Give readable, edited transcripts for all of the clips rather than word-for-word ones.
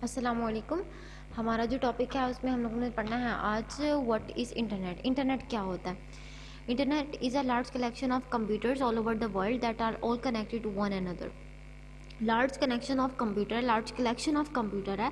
अस्सलामुअलैकुम। हमारा जो टॉपिक है उसमें हम लोगों ने पढ़ना है आज व्हाट इज़ इंटरनेट। इंटरनेट क्या होता है? Internet is a large collection of computers all over the world that are all connected to one another. Large collection of computer है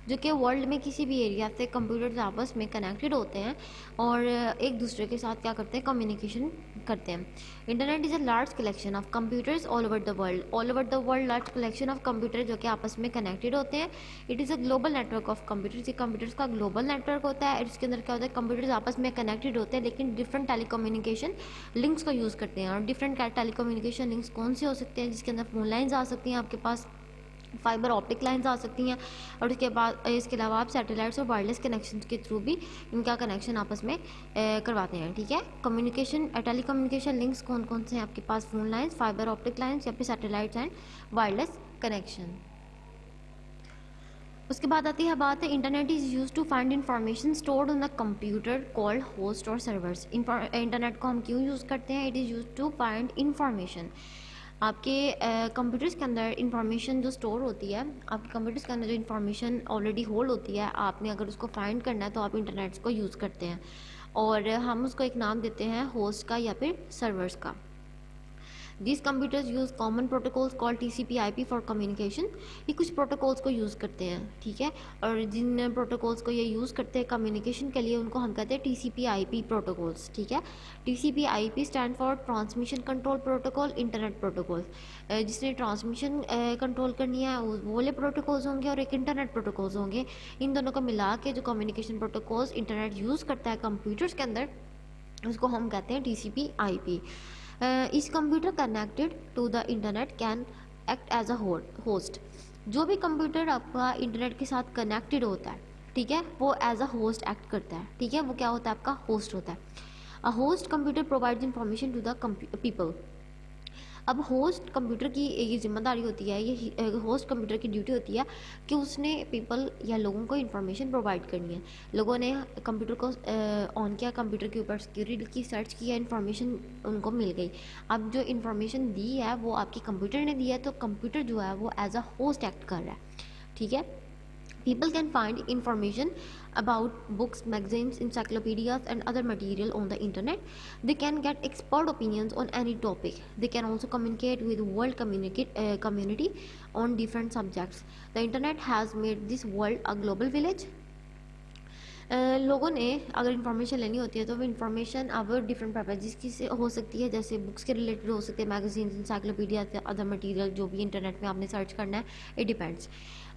जो कि वर्ल्ड में किसी भी एरिया से कंप्यूटर्स आपस में कनेक्टेड होते हैं और एक दूसरे के साथ क्या करते हैं, कम्युनिकेशन करते हैं। Internet is a large collection of computers all over the world large collection of computer जो कि आपस में कनेक्टेड होते हैं। It is a global network of computers. ये कंप्यूटर्स का ग्लोबल नेटवर्क होता है। इसके अंदर क्या होता है, कंप्यूटर्स आपस में कनेक्टेड होते हैं लेकिन डिफरेंट टेलीकम्युनिकेशन लिंक्स का यूज़ करते हैं। और डिफरेंट टेलीकम्युनिकेशन लिंक्स कौन से हो सकते हैं, जिसके अंदर फ़ोन लाइन्स आ सकती हैं, आपके पास फाइबर ऑप्टिक लाइन्स आ सकती हैं, और इसके अलावा आप सैटेलाइट्स और वायरलेस कनेक्शन के थ्रू भी इनका कनेक्शन आपस में करवाते हैं। ठीक है, कम्युनिकेशन टेलीकम्युनिकेशन लिंक्स कौन कौन से हैं आपके पास? Phone lines, fibre optic lines या फिर सैटेलाइट्स एंड वायरलेस कनेक्शन। उसके बाद आती है बात है internet is use to find information stored on the computer called host और सर्वर्स। इंटरनेट को हम क्यों यूज़ करते हैं? It is use to find information. आपके कंप्यूटर्स के अंदर इंफॉर्मेशन जो स्टोर होती है, आपके कंप्यूटर्स के अंदर जो इंफॉर्मेशन ऑलरेडी होल्ड होती है, आपने अगर उसको फाइंड करना है तो आप इंटरनेट को यूज़ करते हैं और हम उसको एक नाम देते हैं होस्ट का या फिर सर्वर्स का। These computers use common protocols called TCP/IP for communication। ये कुछ प्रोटोकॉल्स को यूज़ करते हैं, ठीक है, और जिन प्रोटोकॉल्स को ये यूज़ करते हैं कम्युनिकेशन के लिए उनको हम कहते हैं TCP/IP प्रोटोकॉल्स। ठीक है, TCP/IP stand for transmission control protocol internet protocol. जिसने ट्रांसमिशन कंट्रोल करनी है वो वाले प्रोटोकॉल्स होंगे और एक इंटरनेट प्रोटोकॉल्स होंगे। इन दोनों को मिला के जो कम्युनिकेशन प्रोटोकॉल्स इंटरनेट यूज़ करता है कंप्यूटर्स के अंदर, उसको हम कहते हैं TCP/IP। इस computer connected to the internet can act as a host. जो भी कंप्यूटर आपका इंटरनेट के साथ कनेक्टेड होता है, ठीक है, वो एज अ होस्ट एक्ट करता है। ठीक है, वो क्या होता है, आपका होस्ट होता है। A host computer provides information to the people. अब होस्ट कंप्यूटर की ये जिम्मेदारी होती है, ये होस्ट कंप्यूटर की ड्यूटी होती है कि उसने पीपल या लोगों को इन्फॉर्मेशन प्रोवाइड करनी है। लोगों ने कंप्यूटर को ऑन किया, कंप्यूटर के ऊपर सिक्योरिटी की सर्च किया, इन्फॉर्मेशन उनको मिल गई। अब जो इन्फॉर्मेशन दी है वो आपकी कंप्यूटर ने दी है, तो कंप्यूटर जो है वो एज अ होस्ट एक्ट कर रहा है। ठीक है, people can find information about books, magazines, encyclopedias and other material on the internet. They can get expert opinions on any topic. They can also communicate with world community on different subjects. The internet has made this world a global village. लोगों ने अगर information लेनी होती है तो वो information अब different purposes की से हो सकती है, जैसे बुक्स के रिलेटेड हो सकते हैं, मैगजीन, इंसाइक्लोपीडिया, अदर मटेरियल जो भी इंटरनेट में आपने सर्च करना है, इट डिपेंड्स।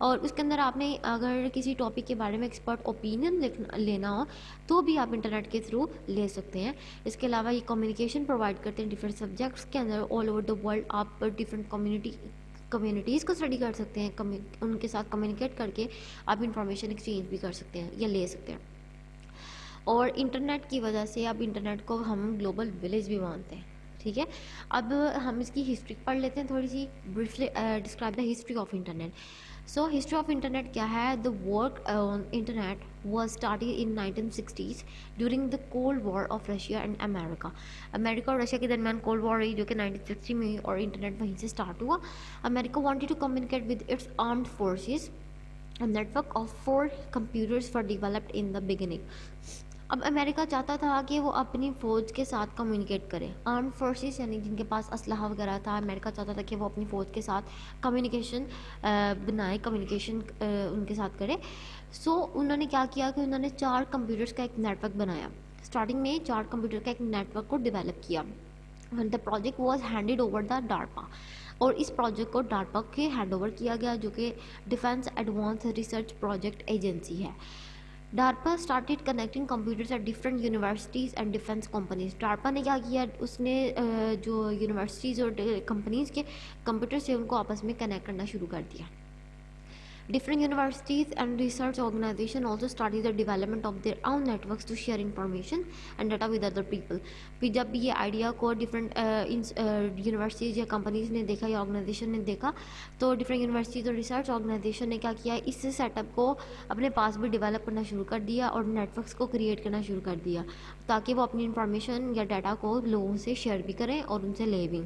और उसके अंदर आपने अगर किसी टॉपिक के बारे में एक्सपर्ट ओपिनियन लेना हो तो भी आप इंटरनेट के थ्रू ले सकते हैं। इसके अलावा ये कम्युनिकेशन प्रोवाइड करते हैं डिफरेंट सब्जेक्ट्स के अंदर ऑल ओवर द वर्ल्ड। आप डिफरेंट कम्युनिटीज़ को स्टडी कर सकते हैं, उनके साथ कम्युनिकेट करके आप इंफॉर्मेशन एक्सचेंज भी कर सकते हैं या ले सकते हैं। और इंटरनेट की वजह से अब इंटरनेट को हम ग्लोबल विलेज भी मानते हैं। ठीक है, अब हम इसकी हिस्ट्री पढ़ लेते हैं थोड़ी सी briefly. Describe the history of internet. So history of internet क्या है? The work on internet was started in 1960s during the cold war of Russia and America। America और रशिया के दरमियान कोल्ड वॉर रही जो कि 1960 में हुई और इंटरनेट वहीं से स्टार्ट हुआ। America wanted to communicate with its armed forces। A network of 4 computers were developed in the beginning। अब अमेरिका चाहता था कि वो अपनी फ़ौज के साथ कम्युनिकेट करे। आर्म्ड फोर्सेस यानी जिनके पास असलहा वगैरह था, अमेरिका चाहता था कि वो अपनी फ़ौज के साथ कम्युनिकेशन बनाए, कम्युनिकेशन उनके साथ करे। सो उन्होंने क्या किया कि उन्होंने 4 कंप्यूटर्स का एक नेटवर्क बनाया। स्टार्टिंग में 4 कंप्यूटर का एक नेटवर्क को डेवलप किया। The project was handed over the DARPA. और इस प्रोजेक्ट को डार्पा के हैंड ओवर किया गया जो कि defence advance research project agency है। DARPA started connecting computers at different universities and defence companies. DARPA ने क्या किया, उसने जो यूनिवर्सिटीज़ और कंपनीज़ के कंप्यूटर से उनको आपस में कनेक्ट करना शुरू कर दिया। Different universities and research organizations also started the development of their own networks to share information and data with other people। फिर जब ये आइडिया को डिफरेंट यूनिवर्सिटीज़ या कंपनीज़ ने देखा या ऑर्गेनाइजेशन ने देखा, तो डिफरेंट यूनिवर्सिटीज़ और रिसर्च ऑर्गेनाइजेशन ने क्या किया, इस सेटअप को अपने पास भी डेवलप करना शुरू कर दिया और नेटवर्क्स को क्रिएट करना शुरू कर दिया ताकि वो अपनी इंफॉर्मेशन या डाटा को लोगों से शेयर भी करें और उनसे ले भी।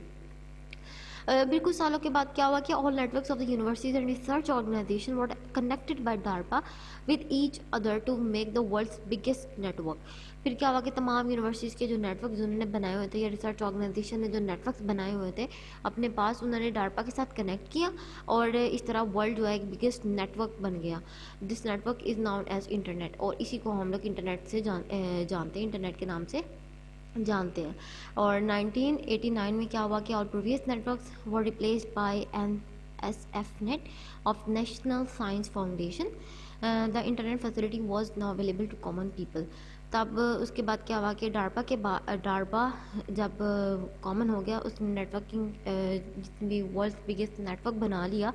बिल्कुल सालों के बाद क्या हुआ कि all networks of the universities and research organisation were connected by DARPA with each other to make the world's biggest network. फिर क्या हुआ कि तमाम यूनिवर्सिटीज़ के जो नेटवर्क उन्होंने बनाए हुए थे या रिसर्च ऑर्गेनाइजेशन ने जो नेटवर्क्स बनाए हुए थे अपने पास, उन्होंने डार्पा के साथ कनेक्ट किया और इस तरह वर्ल्ड जो है एक बिगेस्ट नेटवर्क बन गया। This network is known as internet, और इसी को हम लोग इंटरनेट से जानते हैं, इंटरनेट के नाम से जानते हैं। और 1989 में क्या हुआ कि और previous networks were replaced by an SFNet of National Science Foundation. The internet facility was now available to common people. तब उसके बाद क्या हुआ कि डार्पा जब कॉमन हो गया, उसने नेटवर्किंग जितनी भी वर्ल्ड बिगेस्ट नेटवर्क बना लिया।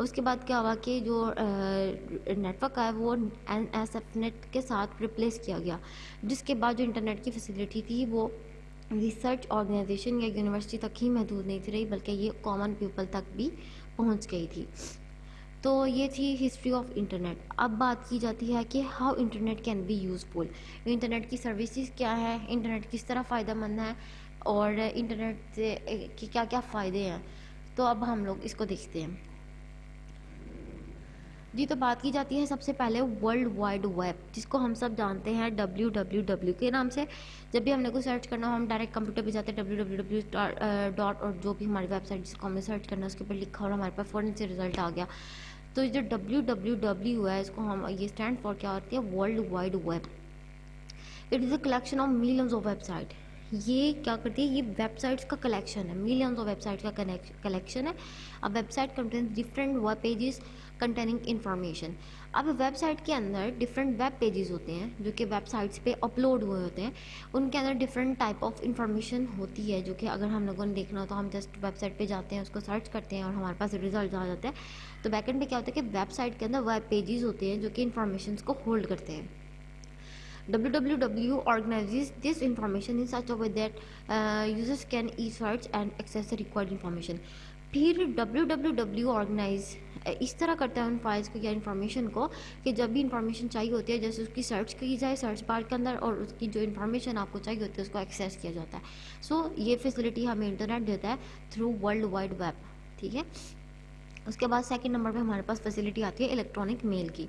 उसके बाद क्या हुआ कि जो नेटवर्क है वो NSFNet के साथ रिप्लेस किया गया, जिसके बाद जो इंटरनेट की फैसिलिटी थी वो रिसर्च ऑर्गेनाइजेशन या यूनिवर्सिटी तक ही महदूद नहीं थी रही, बल्कि ये कॉमन पीपल तक भी पहुंच गई थी। तो ये थी हिस्ट्री ऑफ इंटरनेट। अब बात की जाती है कि how internet can be useful, internet की सर्विसेज क्या है, इंटरनेट किस तरह फ़ायदेमंद है और इंटरनेट से के क्या क्या फ़ायदे हैं। तो अब हम लोग इसको देखते हैं जी। तो बात की जाती है सबसे पहले वर्ल्ड वाइड वेब, जिसको हम सब जानते हैं WWW के नाम से। जब भी हमने को सर्च करना हो, हम डायरेक्ट कंप्यूटर पे जाते हैं www डॉट और जो भी हमारी वेबसाइट जिसको हमने सर्च करना है उसके ऊपर लिखा और हमारे पास फ़ौरन से रिजल्ट आ गया। तो जो WWW है इसको हम ये स्टैंड फॉर क्या होती है, world wide web. It is a collection of millions of website. ये क्या करती है, ये वेबसाइट्स का कलेक्शन है, मिलियंस ऑफ वेबसाइट्स का कलेक्शन है। अब website contains different web pages containing information. अब वेबसाइट के अंदर डिफरेंट वेब पेजेस होते हैं जो कि वेबसाइट्स पे अपलोड हुए होते हैं। उनके अंदर डिफरेंट टाइप ऑफ इंफॉर्मेशन होती है जो कि अगर हम लोगों ने देखना हो तो हम जस्ट वेबसाइट पे जाते हैं, उसको सर्च करते हैं और हमारे पास रिजल्ट आ जाता है। तो बैकेंड पे क्या होता है कि वेबसाइट के अंदर वेब पेजेस होते हैं जो कि इन्फॉर्मेशन को होल्ड करते हैं। WWW organizes this information in such a way that users can search and access the required information. फिर WWW ऑर्गेनाइज इस तरह करता है उन फाइल्स को या इन्फॉर्मेशन को कि जब भी इंफॉर्मेशन चाहिए होती है जैसे उसकी सर्च की जाए सर्च बार के अंदर, और उसकी जो इन्फॉर्मेशन आपको चाहिए होती है उसको एक्सेस किया जाता है। सो ये फैसिलिटी हमें इंटरनेट देता है थ्रू वर्ल्ड वाइड वेब। ठीक है, उसके बाद सेकंड नंबर पे हमारे पास फैसिलिटी आती है इलेक्ट्रॉनिक मेल की।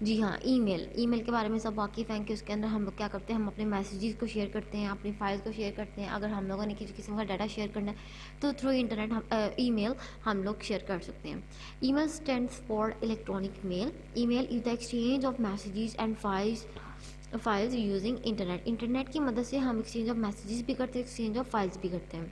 जी हाँ, ईमेल के बारे में सब वाकिफ़ हैं कि उसके अंदर हम लोग क्या करते हैं, हम अपने मैसेजेस को शेयर करते हैं, अपनी फाइल्स को शेयर करते हैं। अगर हम लोगों ने किसी किस्म का डाटा शेयर करना है तो थ्रू इंटरनेट हम ईमेल हम लोग शेयर कर सकते हैं। Email stands for electronic mail. Email is the exchange of messages and files using internet. Internet की मदद से हम एक्सचेंज ऑफ मैसेजेस भी करते हैं, एक्सचेंज ऑफ फाइल्स भी करते हैं।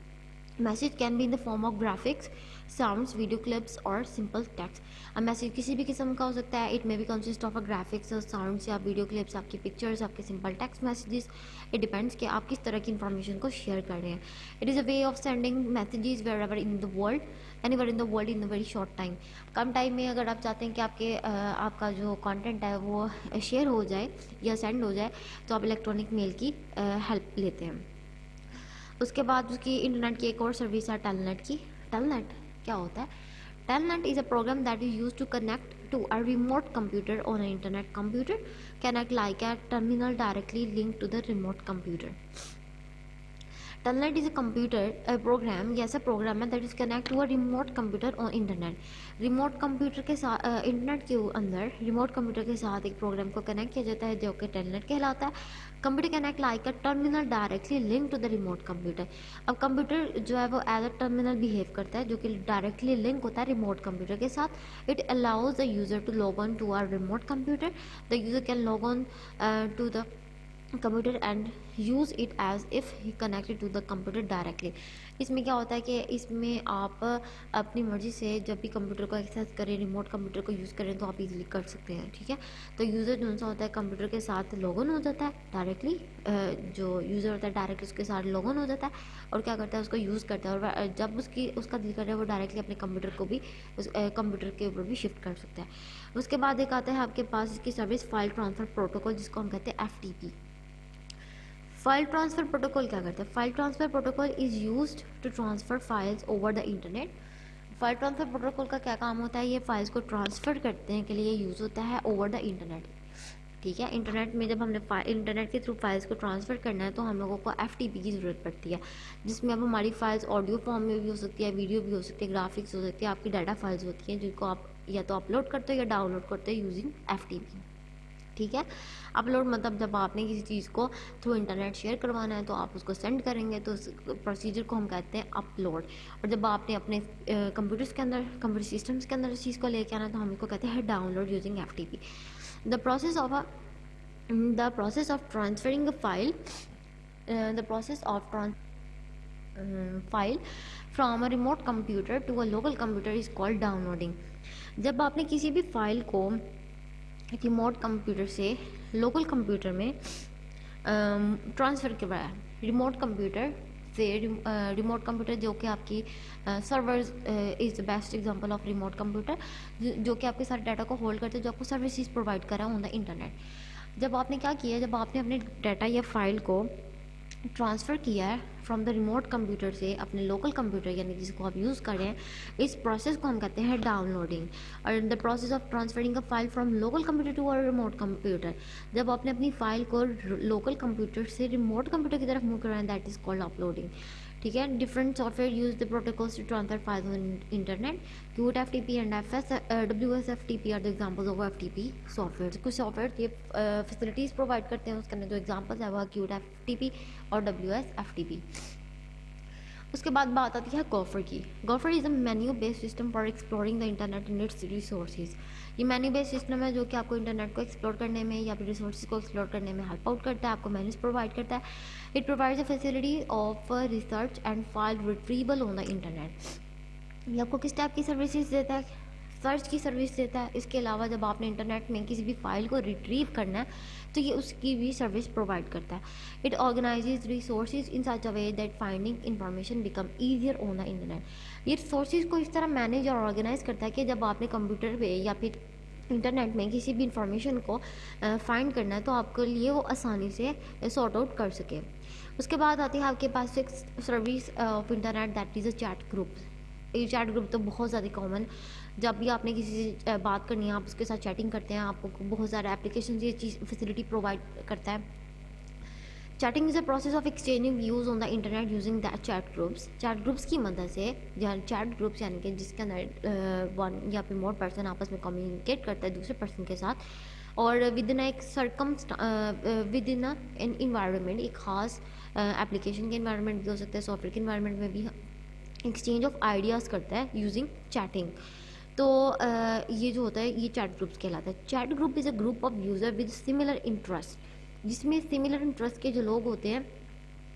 Message can be in the form of graphics, sounds, video clips और सिंपल टेक्स्ट। अब मैसेज किसी भी किस्म का हो सकता है। It may be consist of a graphics, sounds या वीडियो क्लिप्स, आपकी पिक्चर्स, आपके simple text messages. It depends कि आप किस तरह की इन्फॉर्मेशन को शेयर कर रहे हैं। It is a way of sending messages wherever in the world, anywhere in the world in a very short time. कम टाइम में अगर आप चाहते हैं कि आपका जो कंटेंट है वो शेयर हो जाए या सेंड हो जाए तो आप इलेक्ट्रॉनिक मेल की हेल्प लेते हैं। उसके बाद उसकी इंटरनेट की एक और सर्विस है टेलनेट की। टेलनेट क्या होता है? Telnet is a program that is use to connect to a remote computer on a internet computer, connect like a terminal directly link to the remote computer. Telnet is a program, yes, a program that is connect to a remote computer on internet. Remote computer के साथ internet के अंदर remote computer के साथ एक programme को connect किया जाता है जो कि टेलनेट कहलाता है। Computer connect like a terminal directly link to the remote computer. अब कंप्यूटर जो है वो एज अ टर्मिनल बिहेव करता है जो कि डायरेक्टली लिंक होता है रिमोट कंप्यूटर के साथ। It allows the user to log on to our remote computer. The user can log on to the computer and use it as if he connected to the computer directly. इसमें क्या होता है कि इसमें आप अपनी मर्ज़ी से जब भी कंप्यूटर को एक्सेस करें, रिमोट कंप्यूटर को यूज़ करें तो आप इजीली कर सकते हैं। ठीक है, तो यूज़र जो सा होता है कंप्यूटर के साथ लॉगिन हो जाता है डायरेक्टली। जो यूज़र होता है डायरेक्टली उसके साथ लॉगिन हो जाता है और क्या करता है उसको यूज़ करता है। और जब उसका दिल करे वो डायरेक्टली अपने कंप्यूटर को भी उस कंप्यूटर के ऊपर भी शिफ्ट कर सकता है। उसके बाद एक आता है आपके पास इसकी सर्विस फाइल ट्रांसफ़र प्रोटोकॉल, जिसको हम कहते हैं FTP। फाइल ट्रांसफ़र प्रोटोकॉल क्या करता है? File transfer protocol is used to transfer files over the internet. File transfer protocol का क्या काम होता है? ये फाइल्स को ट्रांसफ़र करने के लिए यूज़ होता है ओवर द इंटरनेट। ठीक है। इंटरनेट में जब हमने इंटरनेट के थ्रू फाइल्स को ट्रांसफ़र करना है तो हम लोगों को FTP की ज़रूरत पड़ती है, जिसमें अब हमारी फाइल्स ऑडियो फॉर्म में भी हो सकती है, वीडियो भी हो सकती है, ग्राफिक्स हो सकती है, आपकी डाटा फाइल्स होती हैं जिनको आप या तो अपलोड करते हो या डाउनलोड करते हो यूजिंग FTP। ठीक है। अपलोड मतलब जब आपने किसी चीज़ को थ्रू इंटरनेट शेयर करवाना है तो आप उसको सेंड करेंगे, तो उस प्रोसीजर को हम कहते हैं अपलोड। और जब आपने अपने कंप्यूटर्स के अंदर, कंप्यूटर सिस्टम्स के अंदर इस चीज़ को लेके आना, तो हम इसको कहते हैं download using FTP। The process of the process of transferring a file the process of file from a remote computer to a local computer is called downloading। जब आपने किसी भी फाइल को रिमोट कंप्यूटर से लोकल कंप्यूटर में transfer करवाया, remote computer से remote computer जो कि आपकी servers is the best example of remote computer, जो कि आपके सारे डाटा को होल्ड करते हैं, जो आपको सर्विसेज प्रोवाइड कर रहा है ऑन द इंटरनेट। जब आपने क्या किया, जब आपने अपने डाटा या फाइल को ट्रांसफ़र किया है फ्रॉम द रिमोट कंप्यूटर से अपने लोकल कंप्यूटर यानी जिसको आप यूज़ कर रहे हैं, इस प्रोसेस को हम कहते हैं डाउनलोडिंग। और the process of transferring a file from local computer to a remote computer, जब आपने अपनी फ़ाइल को लोकल कंप्यूटर से रिमोट कंप्यूटर की तरफ मूव करवाएं, दैट इज़ कॉल्ड अपलोडिंग। ठीक है। Different software use the protocols to transfer files on internet. Qt FTP and WS FTP are the examples of FTP software. कुछ software ये facilities provide करते हैं, उसके अंदर जो एग्जाम्पल्स है वह Qt FTP और WS FTP। उसके बाद बात आती है गोफर की। Gopher is a menu based system for exploring the internet and its resources. ये मेन्यू बेस्ड सिस्टम है जो कि आपको इंटरनेट को एक्सप्लोर करने में या फिर रिसोर्सेज को एक्सप्लोर करने में हेल्प आउट करता है, आपको मेन्यूज प्रोवाइड करता है। It provides a facility of research and file retrieval on the internet. ये आपको किस टाइप की सर्विसेज देता है? सर्च की सर्विस देता है। इसके अलावा जब आपने इंटरनेट में किसी भी फाइल को रिट्रीव करना है तो ये उसकी भी सर्विस प्रोवाइड करता है। It organises resources in such a way that finding information become easier on the internet. ये रिसोर्सेज को इस तरह मैनेज और ऑर्गेनाइज करता है कि जब आपने कंप्यूटर पे या फिर इंटरनेट में किसी भी इंफॉर्मेशन को फाइंड करना है तो आपके लिए वो आसानी से सॉर्ट आउट कर सके। उसके बाद आती है आपके पास एक service of internet that is a chat group. ये चैट ग्रुप तो बहुत ज़्यादा कॉमन, जब भी आपने किसी से बात करनी है आप उसके साथ चैटिंग करते हैं, आपको बहुत सारे एप्लीकेशन ये चीज़ फैसिलिटी प्रोवाइड करता है। Chatting is a process of exchanging views on the internet using the chat groups. Chat groups की मदद से चैट ग्रुप्स यानी कि जिसके अंदर वन या फिर मोर पर्सन आपस में कम्युनिकेट करता है दूसरे पर्सन के साथ, और विद इन एक विद इन एन इन्वायरमेंट, एक ख़ास एप्लीकेशन के इन्वायरमेंट भी हो सकता है, सॉफ्टवेयर के इन्वायरमेंट में भी एक्सचेंज ऑफ आइडियाज़ करता है यूजिंग चैटिंग। तो ये जो होता है ये चैट ग्रुप्स कहलाता है। Chat group is a group of user with similar interest, जिसमें सिमिलर इंटरेस्ट के जो लोग होते हैं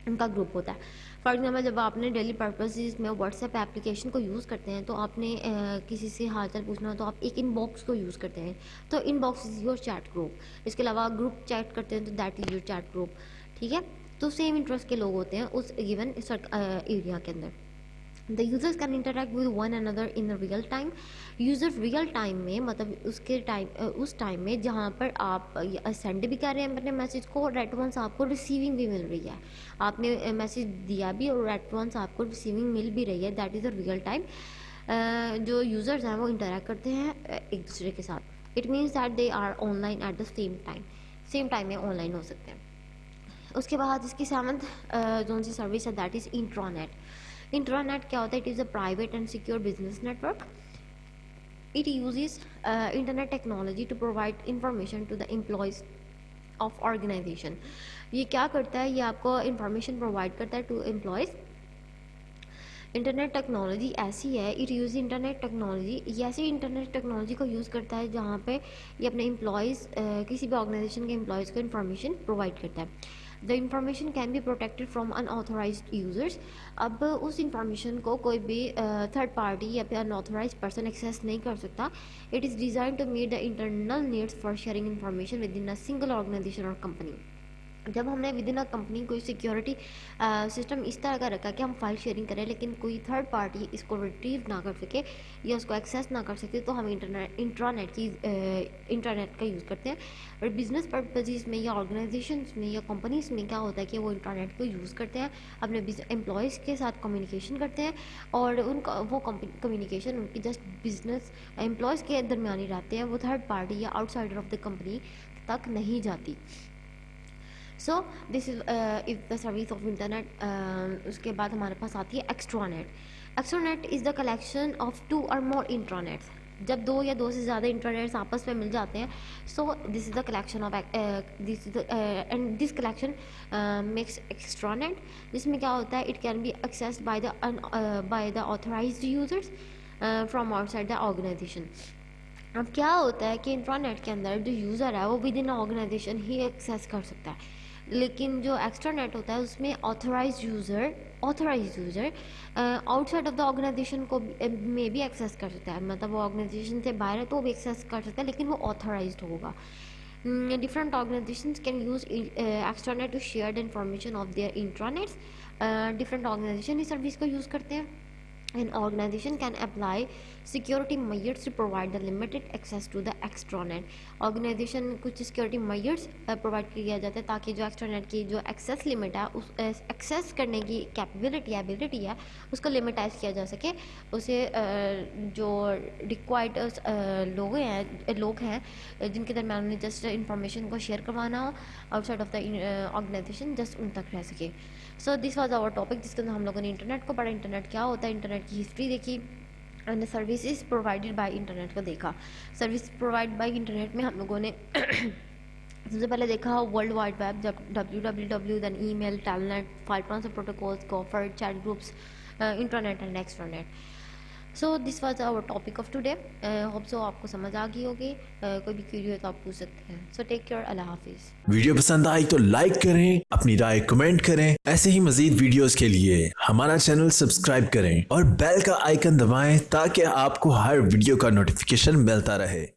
उनका ग्रुप होता है। फॉर एग्जाम्पल जब आपने डेली पर्पसेस में व्हाट्सएप एप्लीकेशन को यूज़ करते हैं तो आपने किसी से हाल चाल पूछना हो तो आप एक इनबॉक्स को यूज़ करते हैं, तो inbox is your chat group. इसके अलावा ग्रुप चैट करते हैं तो that is your chat group. ठीक है। तो सेम इंटरेस्ट के लोग होते हैं उस गिवन एरिया के अंदर। The users can interact with one another in real time. User real time में मतलब उसके टाइम उस टाइम में जहाँ पर आप सेंड भी कर रहे हैं अपने मैसेज को और एट वंस आपको रिसीविंग भी मिल रही है। आपने मैसेज दिया भी और एट वंस आपको रिसीविंग मिल भी रही है, that is a real time. जो यूज़र्स हैं वो इंटरेक्ट करते हैं एक दूसरे के साथ। It means that they are online at the same time में ऑनलाइन हो सकते हैं। उसके बाद इसकी सेवंथ जोन सी सर्विस है दैट इज़ इंट्रानेट। इंट्रानेट क्या होता है? It is a private and secure business network. It uses internet technology to provide information to the employees of organisation. ये क्या करता है? ये आपको इंफॉर्मेशन प्रोवाइड करता है टू एम्प्लॉयज़। इंटरनेट टेक्नोलॉजी ऐसी है, इट यूज़ इंटरनेट टेक्नोलॉजी, ये ऐसी इंटरनेट टेक्नोलॉजी को यूज़ करता है जहाँ पे ये अपने एम्प्लॉयज़ किसी भी ऑर्गेनाइजेशन के एम्प्लॉयज़ को इंफॉर्मेशन प्रोवाइड करता है। The information can be protected from unauthorised users. अब उस इंफॉर्मेशन को कोई भी थर्ड पार्टी या फिर अनऑथोराइज्ड पर्सन एक्सेस नहीं कर सकता। It is design to meet the internal needs for sharing information within a single organisation और कंपनी। जब हमने विद इन अ कंपनी कोई सिक्योरिटी सिस्टम इस तरह का रखा कि हम फाइल शेयरिंग करें लेकिन कोई थर्ड पार्टी इसको रिट्रीव ना कर सके या उसको एक्सेस ना कर सके, तो हम इंटरनेट का यूज़ करते हैं। और बिजनेस पर्पजेज़ में या ऑर्गेनाइजेशंस में या कंपनीज में क्या होता है कि वो इंटरनेट को यूज़ करते हैं, अपने एम्प्लॉयज़ के साथ कम्युनिकेशन करते हैं, और उनका वो कम्युनिकेशन उनकी जस्ट बिजनेस एम्प्लॉयज़ के दरमियान ही रहते हैं, वो थर्ड पार्टी या आउटसाइडर ऑफ द कंपनी तक नहीं जाती। सो this is the service of internet. उसके बाद हमारे पास आती है extranet. Extranet is the collection of 2 और मोर इंट्रानेट्स। जब 2 या 2 से ज़्यादा इंटरनेट्स आपस में मिल जाते हैं, so this is the collection of and this collection makes extranet, जिसमें क्या होता है, it can be accessed by the authorised users from outside the organisation. अब क्या होता है कि इंट्रानेट के अंदर जो यूज़र है वो विद इन ऑर्गेनाइजेशन ही एक्सेस कर सकता है, लेकिन जो एक्स्ट्रा नेट होता है उसमें authorised user outside of the organisation को में भी एक्सेस कर सकता है। मतलब वो ऑर्गेनाइजेशन से बाहर है तो वो भी एक्सेस कर सकता है, लेकिन वो ऑथराइज्ड होगा। Different organizations can use extranet to share the information of their intranets. Different organization इस सर्विस को यूज़ करते हैं। An organization can apply security measures to provide the limited access to the extranet. Organization कुछ security measures provide किया जाता है ताकि जो extranet की जो access limit है, उस access करने की capability ability है, उसको limitize किया जा सके। उसे जो required लोग हैं जिनके दरम्यान उन्हें just information को share करवाना हो outside of the organization, just उन तक रह सके। So this was our topic, जिसके अंदर हम लोगों ने इंटरनेट को पढ़ा, इंटरनेट क्या होता है, इंटरनेट की हिस्ट्री देखी, and services provided by internet को देखा। सर्विस प्रोवाइड बाय इंटरनेट में हम लोगों ने सबसे पहले देखा world wide web, www, then email, telnet, file transfer protocols, gopher, chat groups, internet and extranet. So this was our topic of today. Hope so आपको समझ आ गई होगी। कोई भी क्वेरी हो तो आप पूछ सकते हैं। सो टेक केयर, अल्लाह हाफिज़। वीडियो पसंद आई तो लाइक करें, अपनी राय कमेंट करें। ऐसे ही मजीद वीडियोस के लिए हमारा चैनल सब्सक्राइब करें और बेल का आइकन दबाएं ताकि आपको हर वीडियो का नोटिफिकेशन मिलता रहे।